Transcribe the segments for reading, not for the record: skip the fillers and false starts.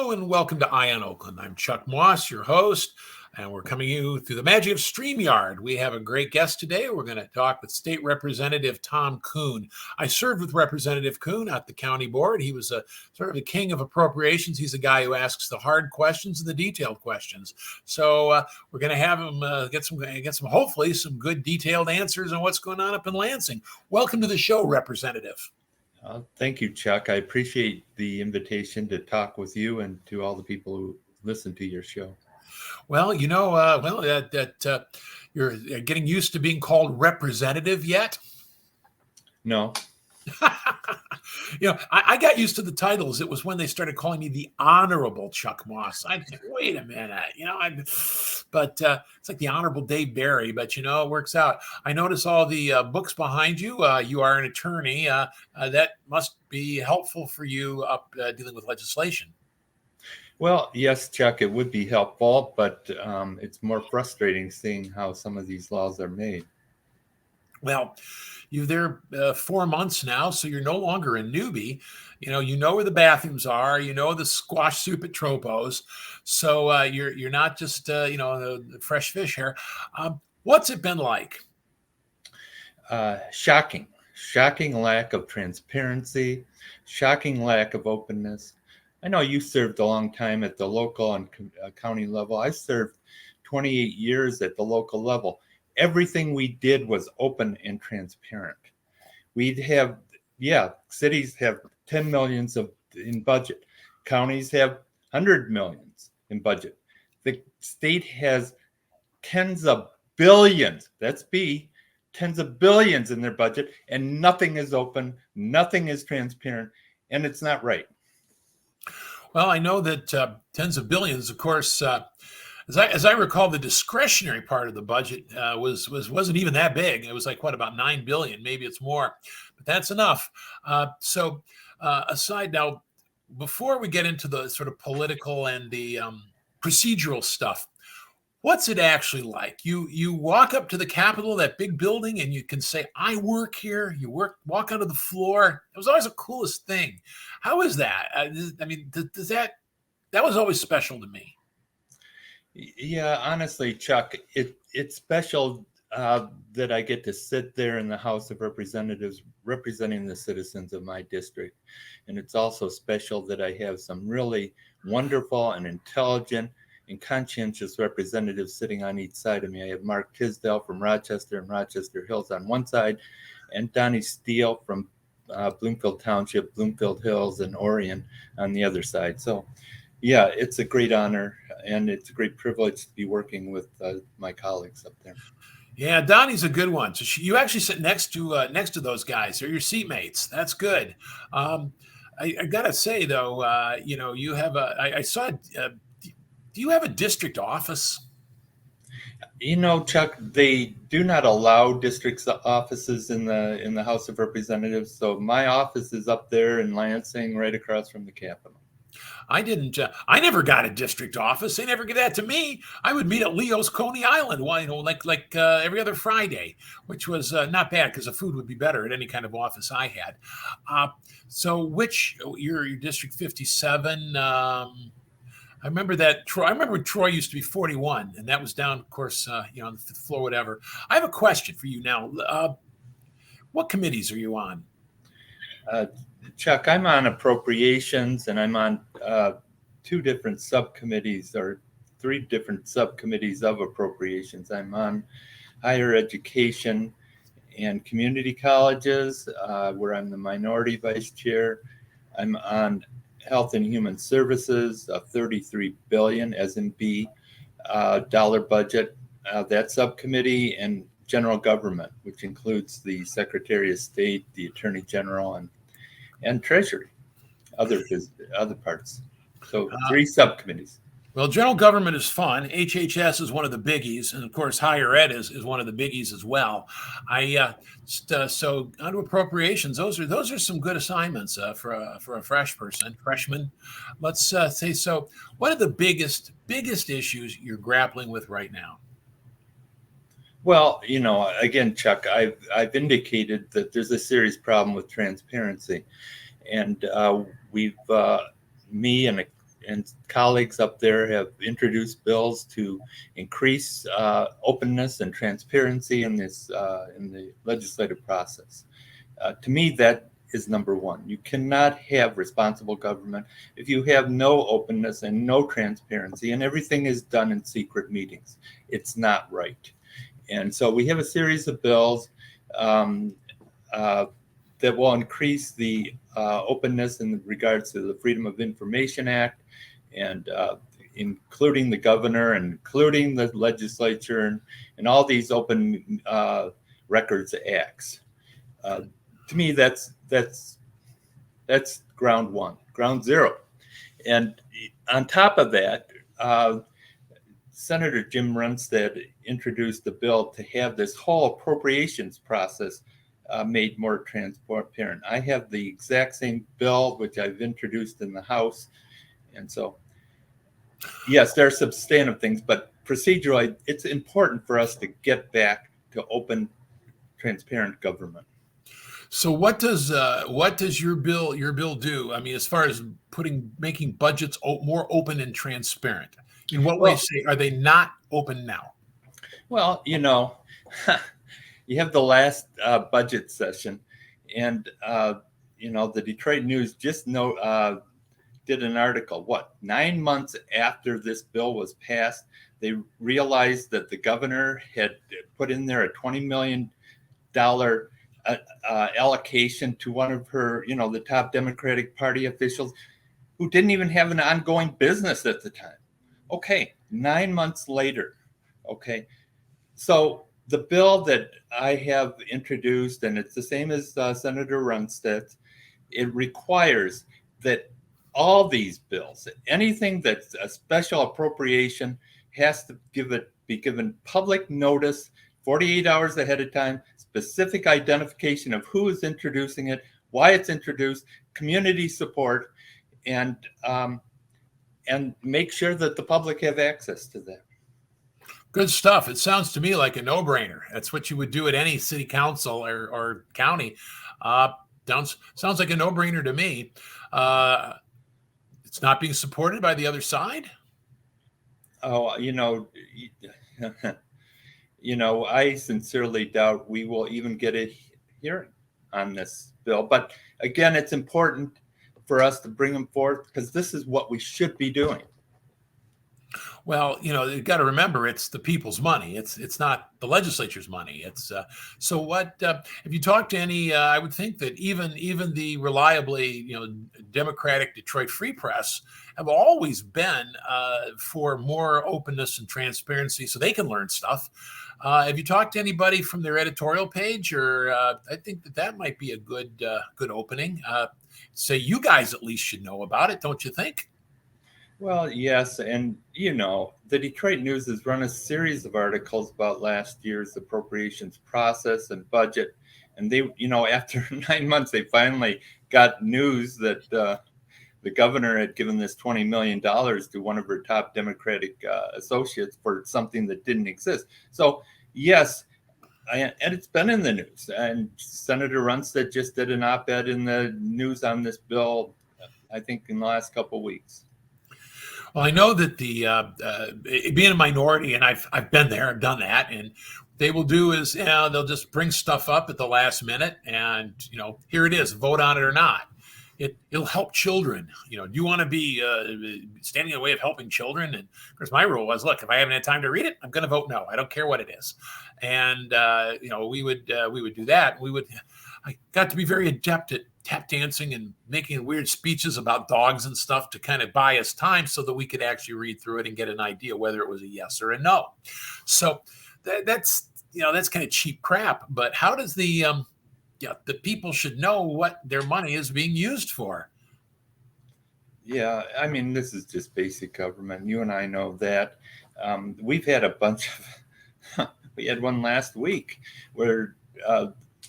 Hello and welcome to Eye on Oakland. I'm Chuck Moss, your host, and we're coming to you through the magic of StreamYard. We have a great guest today. We're going to talk with State Representative Tom Kuhn. I served with Representative Kuhn at the county board. He was a sort of a king of appropriations. He's a guy who asks the hard questions and the detailed questions. So we're going to have him get some hopefully some good detailed answers on what's going on up in Lansing. Welcome to the show, Representative. Thank you, Chuck. I appreciate the invitation to talk with you and to all the people who listen to your show. Well, you're getting used to being called representative yet? No. I got used to the titles. It was when they started calling me the Honorable Chuck Moss. I think, wait a minute, but it's like the Honorable Dave Barry, but it works out. I notice all the books behind you. You are an attorney. That must be helpful for you up dealing with legislation. Well, yes, Chuck, it would be helpful, but it's more frustrating seeing how some of these laws are made. Well, you're there 4 months now, so you're no longer a newbie. You know where the bathrooms are. You know the squash soup at Tropo's. So you're not just the fresh fish here. What's it been like? Shocking lack of transparency, shocking lack of openness. I know you served a long time at the local and county level. I served 28 years at the local level. Everything we did was open and transparent. We'd have, cities have 10 millions in budget. Counties have 100 millions in budget. The state has tens of billions, tens of billions in their budget, and nothing is open, nothing is transparent, and it's not right. Well, I know that tens of billions, of course, as I recall, the discretionary part of the budget wasn't even that big. It was like about $9 billion. Maybe it's more, but that's enough. So aside now, before we get into the sort of political and the procedural stuff, what's it actually like? You walk up to the Capitol, that big building, and you can say, "I work here." You walk onto the floor. It was always the coolest thing. How is that? That was always special to me. Yeah, honestly, Chuck, it's special that I get to sit there in the House of Representatives representing the citizens of my district. And it's also special that I have some really wonderful and intelligent and conscientious representatives sitting on each side of me. I have Mark Tisdale from Rochester and Rochester Hills on one side, and Donnie Steele from Bloomfield Township, Bloomfield Hills, and Orion on the other side. So yeah, it's a great honor, and it's a great privilege to be working with my colleagues up there. Yeah, Donnie's a good one. So you actually sit next to those guys. They're your seatmates. That's good. I gotta say though, you have I saw. Do you have a district office? Chuck, they do not allow district offices in the House of Representatives. So my office is up there in Lansing, right across from the Capitol. I never got a district office. They never get that to me. I would meet at Leo's Coney Island, like every other Friday, which was not bad because the food would be better at any kind of office I had. So your District 57? I remember that. I remember Troy used to be 41, and that was down, of course, on the fifth floor, whatever. I have a question for you now. What committees are you on? Chuck, I'm on appropriations, and I'm on 2 different subcommittees or 3 different subcommittees of appropriations. I'm on higher education and community colleges, where I'm the minority vice chair. I'm on health and human services, $33 billion as in B dollar budget. That subcommittee, and general government, which includes the Secretary of State, the Attorney General, and Treasury, other parts. So 3 subcommittees. Well, general government is fun. HHS is one of the biggies, and of course, higher ed is one of the biggies as well. So onto appropriations. Those are some good assignments for a freshman. Let's say so. What are the biggest issues you're grappling with right now? Well, again, Chuck, I've indicated that there's a serious problem with transparency, and me and and colleagues up there have introduced bills to increase openness and transparency in this in the legislative process. To me, that is number one. You cannot have responsible government if you have no openness and no transparency, and everything is done in secret meetings. It's not right. And so we have a series of bills that will increase the openness in regards to the Freedom of Information Act, and including the governor and including the legislature and all these open records acts. To me, that's ground one, ground zero. And on top of that, Senator Jim Runstead introduced a bill to have this whole appropriations process made more transparent. I have the exact same bill, which I've introduced in the House. And so, yes, there are substantive things, but procedurally, it's important for us to get back to open, transparent government. So what does your bill do? I mean, as far as making budgets more open and transparent, in what ways are they not open now? Well, you have the last budget session, and the Detroit News just did an article. 9 months after this bill was passed, they realized that the governor had put in there a $20 million allocation to one of her, the top Democratic Party officials who didn't even have an ongoing business at the time. Okay, 9 months later. Okay, so the bill that I have introduced, and it's the same as Senator Runstead's, it requires that all these bills, anything that's a special appropriation, has to be given public notice 48 hours ahead of time, specific identification of who is introducing it, why it's introduced, community support, and make sure that the public have access to that. Good stuff. It sounds to me like a no-brainer. That's what you would do at any city council or county. Sounds like a no-brainer to me. It's not being supported by the other side? Oh, I sincerely doubt we will even get a hearing on this bill. But again, it's important for us to bring them forth because this is what we should be doing. Well, you've got to remember it's the people's money. It's not the legislature's money. It's so what if you talk to any? I would think that even the reliably Democratic Detroit Free Press have always been for more openness and transparency, so they can learn stuff. Have you talked to anybody from their editorial page, or I think that might be a good opening. Say you guys at least should know about it, don't you think? Well, yes, and the Detroit News has run a series of articles about last year's appropriations process and budget, and they, after 9 months, they finally got news that the governor had given this $20 million to one of her top Democratic associates for something that didn't exist. So, yes, and it's been in the news, and Senator Runstead just did an op-ed in the news on this bill, I think, in the last couple of weeks. Well, I know that the being a minority, and I've been there, I've done that, and they will do is they'll just bring stuff up at the last minute, and here it is, vote on it or not. It'll help children. Do you want to be standing in the way of helping children? And of course, my rule was, look, if I haven't had time to read it, I'm going to vote no. I don't care what it is. And we would do that. I got to be very adept at tap dancing and making weird speeches about dogs and stuff to kind of buy us time so that we could actually read through it and get an idea whether it was a yes or a no. So that's kind of cheap crap. But how does the people should know what their money is being used for? Yeah, I mean, this is just basic government. You and I know that. We've had a bunch of, we had one last week where,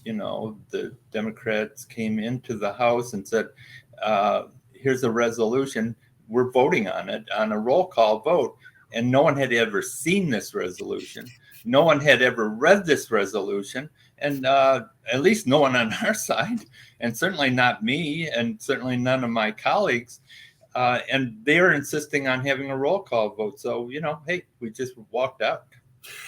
the Democrats came into the House and said, here's a resolution. We're voting on it on a roll call vote. And no one had ever seen this resolution. No one had ever read this resolution. And at least no one on our side, and certainly not me, and certainly none of my colleagues. and they're insisting on having a roll call vote. So, hey, we just walked out.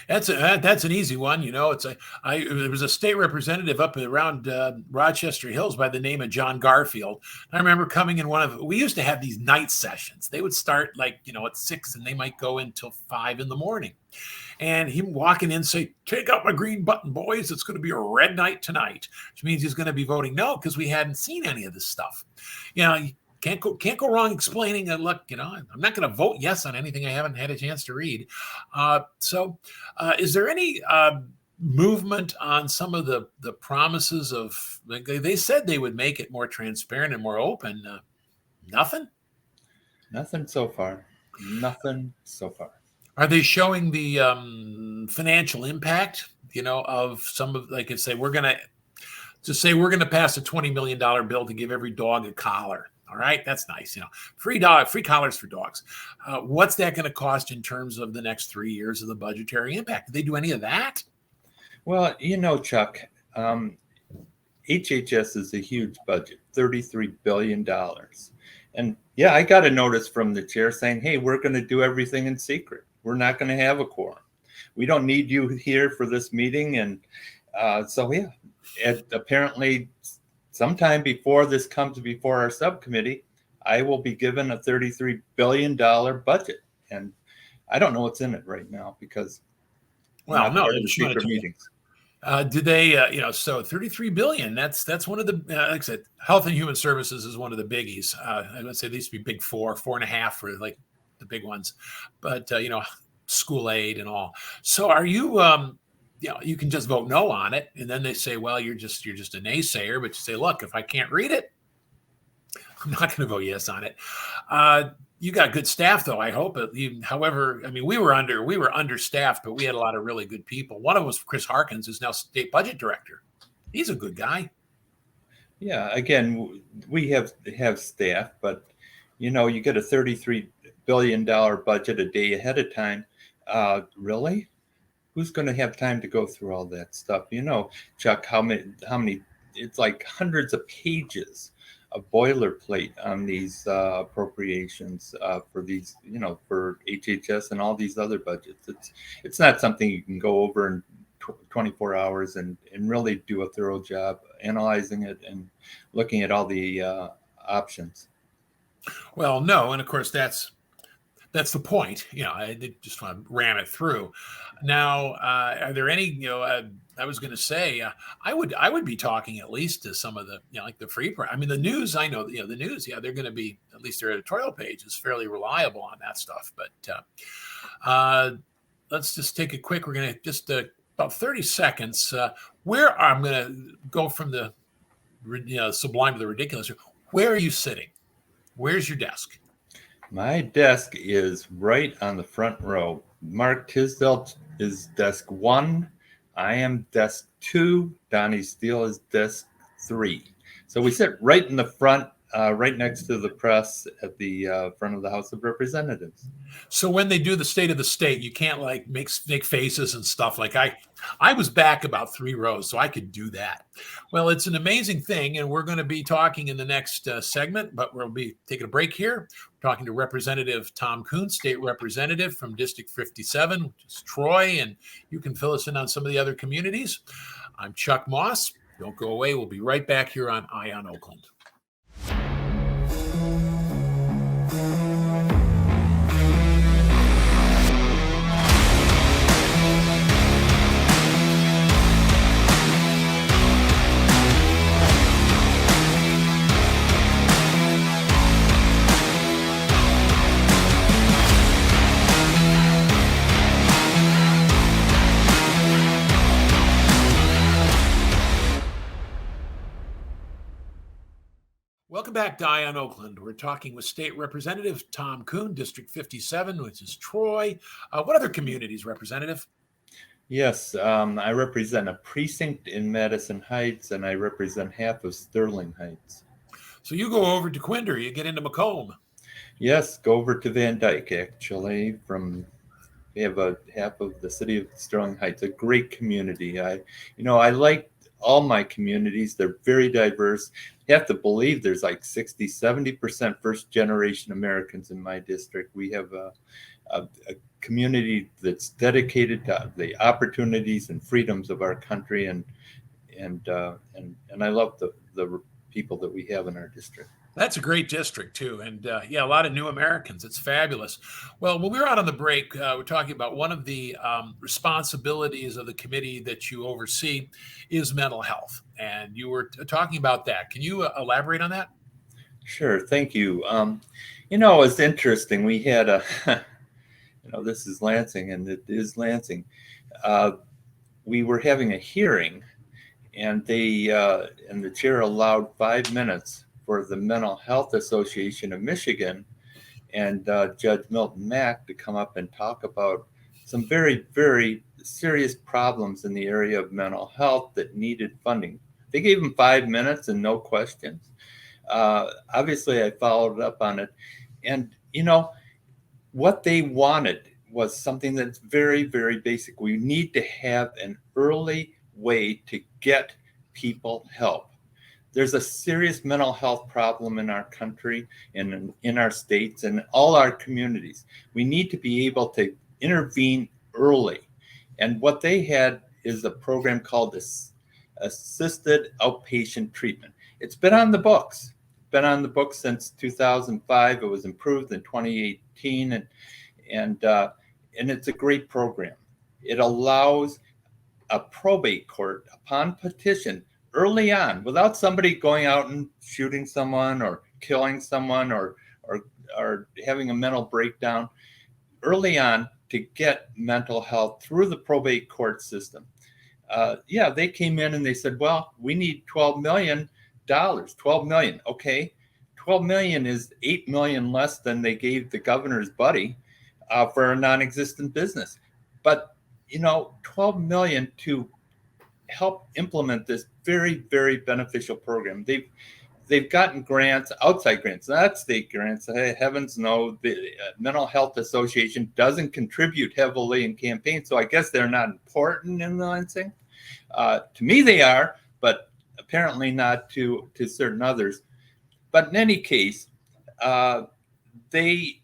That's an easy one. There was a state representative up around Rochester Hills by the name of John Garfield. I remember coming in we used to have these night sessions. They would start at 6 and they might go until 5 in the morning. And him walking in say, "Take out my green button, boys. It's going to be a red night tonight," which means he's going to be voting no because we hadn't seen any of this stuff. You can't go wrong explaining that. Look, I'm not going to vote yes on anything I haven't had a chance to read. So, is there any movement on some of the promises of? They said they would make it more transparent and more open. Nothing. Nothing so far. Nothing so far. Are they showing the financial impact? Of some of say we're going to pass a $20 million bill to give every dog a collar. All right, that's nice. Free collars for dogs. What's that going to cost in terms of the next 3 years of the budgetary impact? Did they do any of that? Well, Chuck, HHS is a huge budget, $33 billion. And yeah, I got a notice from the chair saying, hey, we're going to do everything in secret. We're not going to have a quorum. We don't need you here for this meeting. And so, yeah, apparently sometime before this comes before our subcommittee, I will be given a $33 billion budget. And I don't know what's in it right now because secret meetings. Did they, so $33 billion, that's one of the, like I said, Health and Human Services is one of the biggies. I would say these used to be big 4.5 for like the big ones, but school aid and all. So are you, you can just vote no on it. And then they say, well, you're just a naysayer, but you say, look, if I can't read it, I'm not going to vote yes on it. You got good staff, though. I hope. However, I mean, we were understaffed, but we had a lot of really good people. One of them was Chris Harkins, who's now state budget director. He's a good guy. Yeah. Again, we have staff, but you get a $33 billion budget a day ahead of time. Really? Who's going to have time to go through all that stuff? Chuck, how many? It's like hundreds of pages of boilerplate on these appropriations for these, for HHS and all these other budgets. It's not something you can go over in 24 hours and really do a thorough job analyzing it and looking at all the options. Well, no, and of course that's the point. I just want to ram it through. Now, are there any? I was going to say I would be talking at least to some of the like the free. I mean, the news. I know the news. Yeah, they're going to be at least their editorial page is fairly reliable on that stuff. But let's just take a quick. We're going to just about 30 seconds. Where I'm going to go from the sublime to the ridiculous. Where are you sitting? Where's your desk? My desk is right on the front row. Mark Tisdale is desk 1. I am desk 2. Donnie Steele is desk 3. So we sit right in the front, right next to the press at the front of the House of Representatives. So when they do the State of the State, you can't make faces and stuff. Like I was back about 3 rows, so I could do that. Well, it's an amazing thing, and we're going to be talking in the next segment, but we'll be taking a break here. We're talking to Representative Tom Kuhn, State Representative from District 57, which is Troy, and you can fill us in on some of the other communities. I'm Chuck Moss. Don't go away. We'll be right back here on Eye on Oakland. Welcome back to Eye on Oakland. We're talking with State Representative Tom Kuhn, District 57, which is Troy. What other communities, Representative? Yes, I represent a precinct in Madison Heights, and I represent half of Sterling Heights. So you go over to Quinder, you get into Macomb. Yes, go over to Van Dyke, actually. We have a half of the city of Sterling Heights, a great community. I liked all my communities. They're very diverse. You have to believe there's like 60-70% first generation Americans in my district. We have a community that's dedicated to the opportunities and freedoms of our country, and I love the people that we have in our district. That's a great district too, and yeah, a lot of new Americans. It's fabulous. Well, when we were out on the break, we're talking about one of the responsibilities of the committee that you oversee is mental health, and you were talking about that. Can you elaborate on that? Sure, thank you. It's interesting. We had this is Lansing, and it is Lansing. Uh, we were having a hearing, and the chair allowed 5 minutes for the Mental Health Association of Michigan and Judge Milton Mack to come up and talk about some very, very serious problems in the area of mental health that needed funding. They gave him 5 minutes and no questions. Obviously, I followed up on it. And, what they wanted was something that's very, very basic. We need to have an early way to get people help. There's a serious mental health problem in our country and in our states and all our communities. We need to be able to intervene early. And what they had is a program called assisted outpatient treatment. It's been on the books. Been on the books since 2005. It was improved in 2018, and it's a great program. It allows a probate court, upon petition, early on, without somebody going out and shooting someone or killing someone or having a mental breakdown, early on to get mental health through the probate court system. They came in and they said, well, we need $12 million. 12 million. Okay. 12 million is 8 million less than they gave the governor's buddy for a non-existent business. But, 12 million to help implement this very, very beneficial program. They've gotten grants, outside grants, not state grants. Heavens no, the Mental Health Association doesn't contribute heavily in campaigns, so I guess they're not important in Lansing. To me, they are, but apparently not to certain others. But in any case, they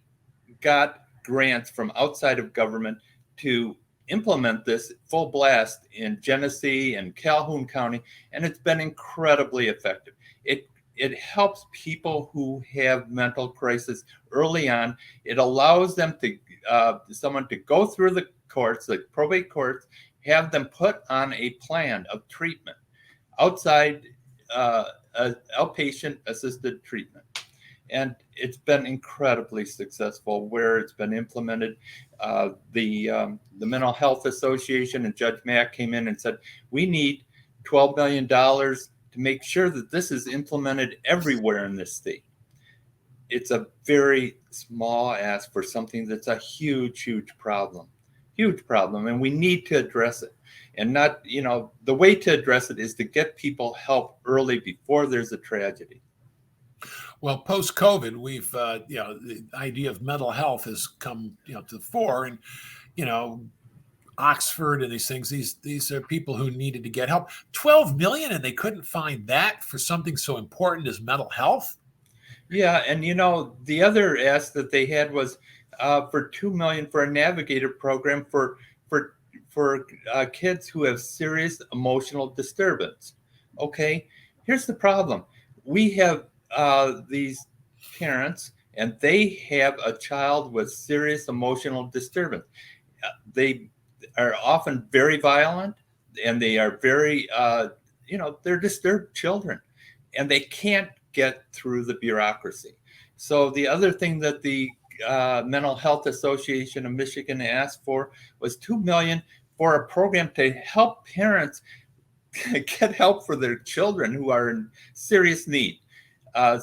got grants from outside of government to implement this full blast in Genesee and Calhoun County, and it's been incredibly effective. It helps people who have mental crisis early on. It allows them to someone to go through the courts, the probate courts, have them put on a plan of treatment, outside outpatient assisted treatment. And it's been incredibly successful where it's been implemented. The Mental Health Association and Judge Mack came in and said, we need $12 million to make sure that this is implemented everywhere in this state. It's a very small ask for something that's a huge problem. And we need to address it. And not, the way to address it is to get people help early before there's a tragedy. Well, post-COVID, we've, the idea of mental health has come, to the fore, and, Oxford and these things, these are people who needed to get help. 12 million, and they couldn't find that for something so important as mental health. Yeah. And, the other ask that they had was for $2 million for a navigator program for kids who have serious emotional disturbance. Okay, here's the problem. We have these parents, and they have a child with serious emotional disturbance. They are often very violent, and they are very, they're disturbed children, and they can't get through the bureaucracy. So the other thing that the Mental Health Association of Michigan asked for was $2 million for a program to help parents get help for their children who are in serious need. And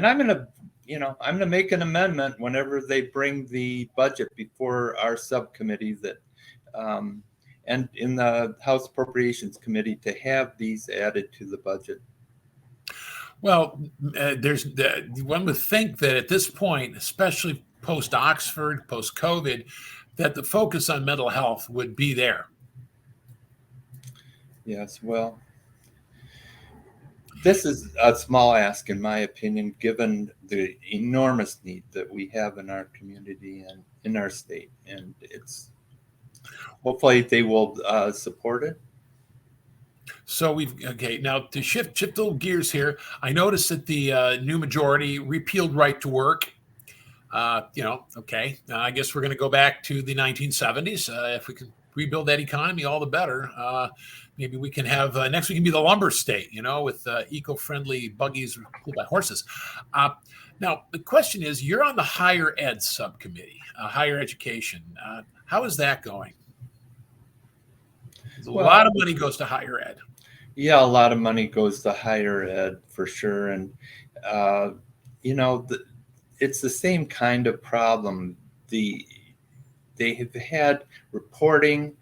I'm going to make an amendment whenever they bring the budget before our subcommittee and in the House Appropriations Committee to have these added to the budget. Well, one would think that at this point, especially post-Oxford, post-COVID, that the focus on mental health would be there. Yes, well, this is a small ask, in my opinion, given the enormous need that we have in our community and in our state. And it's hopefully they will support it. So okay, now to shift little gears here. I noticed that the new majority repealed right to work. Okay, I guess we're going to go back to the 1970s. If we can rebuild that economy, all the better. Maybe we can have next. We can be the lumber state, with eco-friendly buggies pulled by horses. Now, the question is, you're on the higher ed subcommittee, higher education. How is that going? A lot Well, of money goes to higher ed. yeah, a lot of money goes to higher ed for sure. And, uh, you know, the, it's the same kind of problem. They have had reporting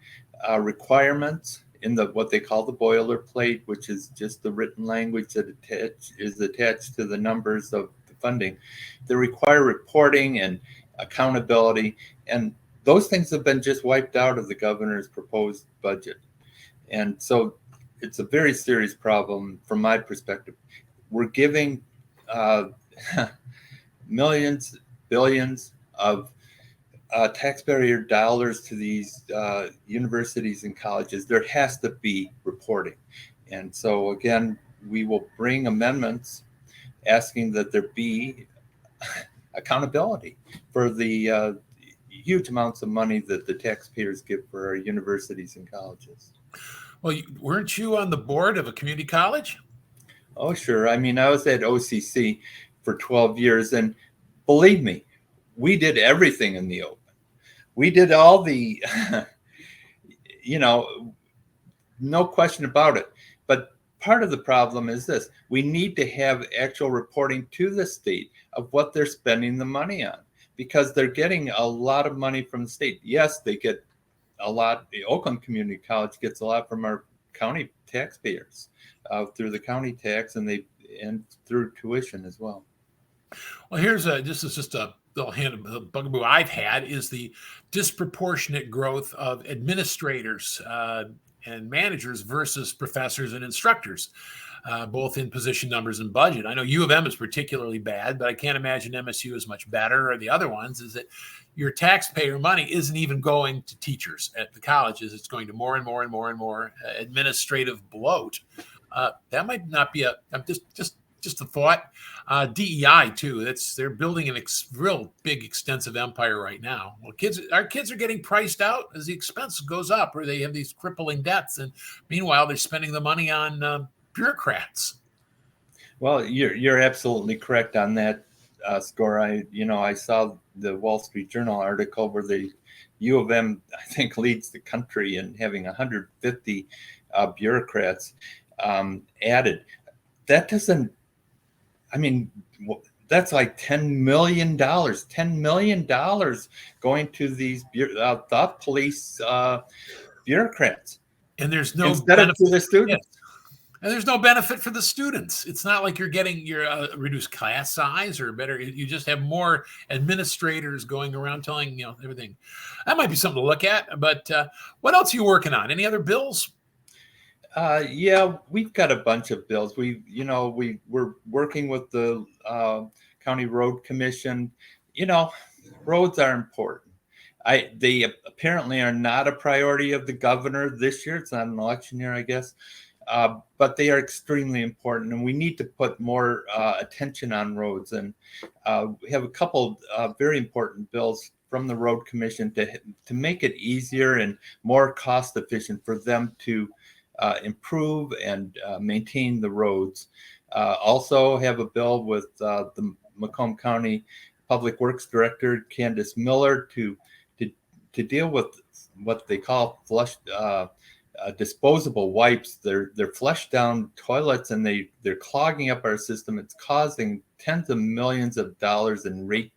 requirements in the what they call the boilerplate, which is just the written language that is attached to the numbers of the funding. They require reporting and accountability, and those things have been just wiped out of the governor's proposed budget. And so it's a very serious problem from my perspective. We're giving uh, millions, billions of taxpayer dollars to these universities and colleges. There has to be reporting. And so, again, we will bring amendments asking that there be accountability for the huge amounts of money that the taxpayers give for our universities and colleges. Well, weren't you on the board of a community college? Oh, sure. I mean, I was at OCC for 12 years, and believe me, we did everything in the open. We did all the, no question about it. But part of the problem is this: we need to have actual reporting to the state of what they're spending the money on, because they're getting a lot of money from the state. Yes, they get a lot. The Oakland Community College gets a lot from our county taxpayers through the county tax, and through tuition as well. Well, this is just a little hint of the bugaboo I've had is the disproportionate growth of administrators and managers versus professors and instructors, both in position numbers and budget. I know U of M is particularly bad, but I can't imagine MSU is much better, or the other ones. Is that your taxpayer money isn't even going to teachers at the colleges. It's going to more and more and more and more administrative bloat. That might not be just a thought. DEI too. They're building a real big, extensive empire right now. Well, our kids are getting priced out as the expense goes up, or they have these crippling debts, and meanwhile they're spending the money on bureaucrats. Well, you're absolutely correct on that score. I saw the Wall Street Journal article where the U of M, I think, leads the country in having 150 bureaucrats added. That doesn't. I mean, that's like $10 million going to these the police bureaucrats. And there's no instead benefit of to the students. And there's no benefit for the students. It's not like you're getting your reduced class size or better. You just have more administrators going around telling everything. That might be something to look at. But what else are you working on? Any other bills? Yeah, we've got a bunch of bills. We're working with the county road commission. Roads are important. They apparently are not a priority of the governor this year. It's not an election year, I guess, but they are extremely important, and we need to put more attention on roads. And we have a couple very important bills from the road commission to make it easier and more cost efficient for them to improve and maintain the roads. Also have a bill with the Macomb County Public Works Director, Candace Miller, to deal with what they call disposable wipes. They're flushed down toilets, and they're clogging up our system. It's causing tens of millions of dollars in rate,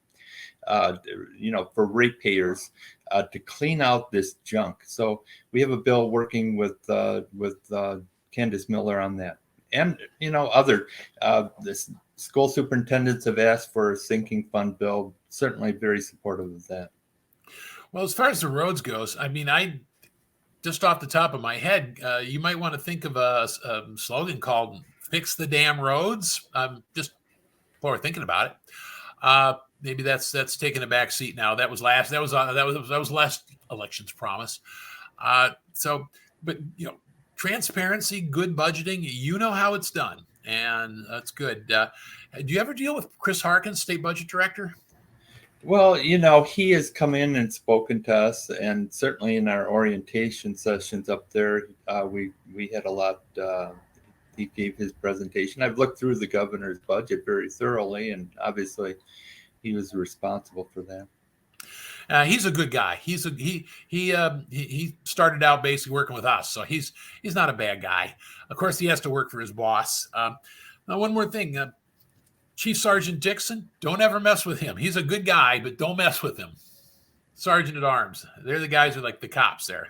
for ratepayers to clean out this junk. So we have a bill working with Candace Miller on that, and other the school superintendents have asked for a sinking fund bill. Certainly very supportive of that. Well, as far as the roads goes, I mean, just off the top of my head, you might want to think of a slogan called "Fix the Damn Roads." Just while we're thinking about it, maybe that's taking a back seat now. That was last election's promise. But transparency, good budgeting. You know how it's done, and that's good. Do you ever deal with Chris Harkins, state budget director? Well, he has come in and spoken to us, and certainly in our orientation sessions up there, we had a lot. He gave his presentation. I've looked through the governor's budget very thoroughly, and obviously, he was responsible for that. He's a good guy. He started out basically working with us, so he's not a bad guy. Of course, he has to work for his boss. Now, one more thing. Chief Sergeant Dixon, don't ever mess with him. He's a good guy, but don't mess with him. Sergeant at Arms. They're the guys who are like the cops there.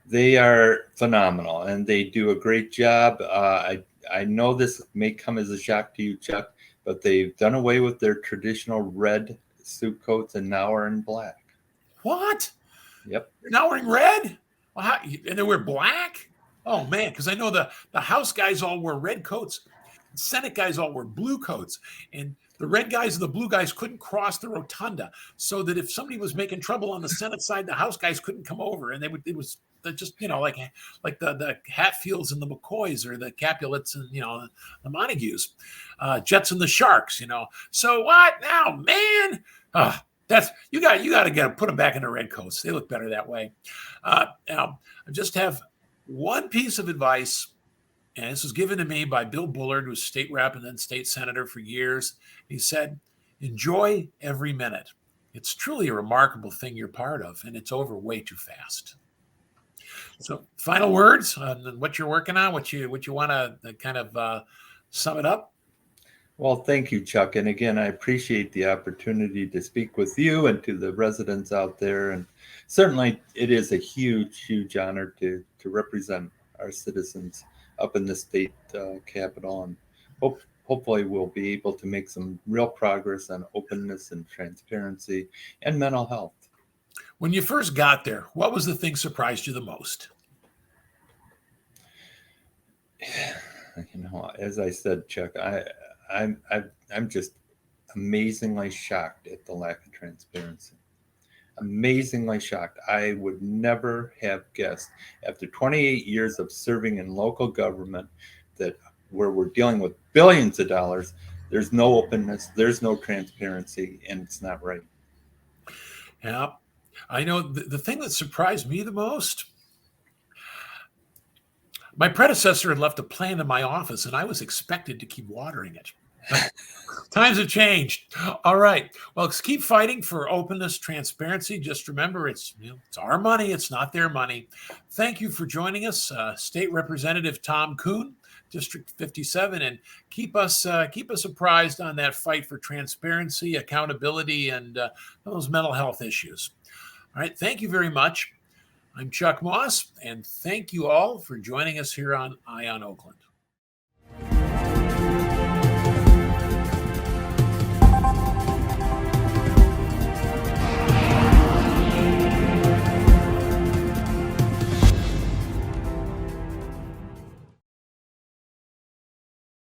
They are phenomenal, and they do a great job. I know this may come as a shock to you, Chuck, but they've done away with their traditional red suit coats and now are in black. What? Yep. They're now wearing red? Well, and they wear black? Oh, man, because I know the House guys all wear red coats. Senate guys all wear blue coats, and the red guys and the blue guys couldn't cross the rotunda, so that if somebody was making trouble on the Senate side, the House guys couldn't come over, and it was just like the Hatfields and the McCoys, or the Capulets and the Montagues, Jets and the Sharks. So what now, man? That's you got to put them back in the red coats. They look better that way. Now I just have one piece of advice. And this was given to me by Bill Bullard, who was state rep and then state senator for years. He said, enjoy every minute. It's truly a remarkable thing you're part of, and it's over way too fast. So final words on what you're working on, what you want to kind of sum it up? Well, thank you, Chuck. And again, I appreciate the opportunity to speak with you and to the residents out there. And certainly it is a huge, huge honor to represent our citizens up in the state capitol, and hopefully we'll be able to make some real progress on openness and transparency and mental health. When you first got there, what was the thing surprised you the most? As I said, Chuck, I'm just amazingly shocked at the lack of transparency. Amazingly shocked. I would never have guessed, after 28 years of serving in local government, that where we're dealing with billions of dollars, there's no openness, there's no transparency, and it's not right. Yeah, I know the thing that surprised me the most, my predecessor had left a plant in my office, and I was expected to keep watering it. Times have changed. All right. Well, let's keep fighting for openness, transparency. Just remember, it's our money. It's not their money. Thank you for joining us, State Representative Tom Kuhn, District 57, and keep us apprised on that fight for transparency, accountability, and those mental health issues. All right. Thank you very much. I'm Chuck Moss, and thank you all for joining us here on Eye on Oakland.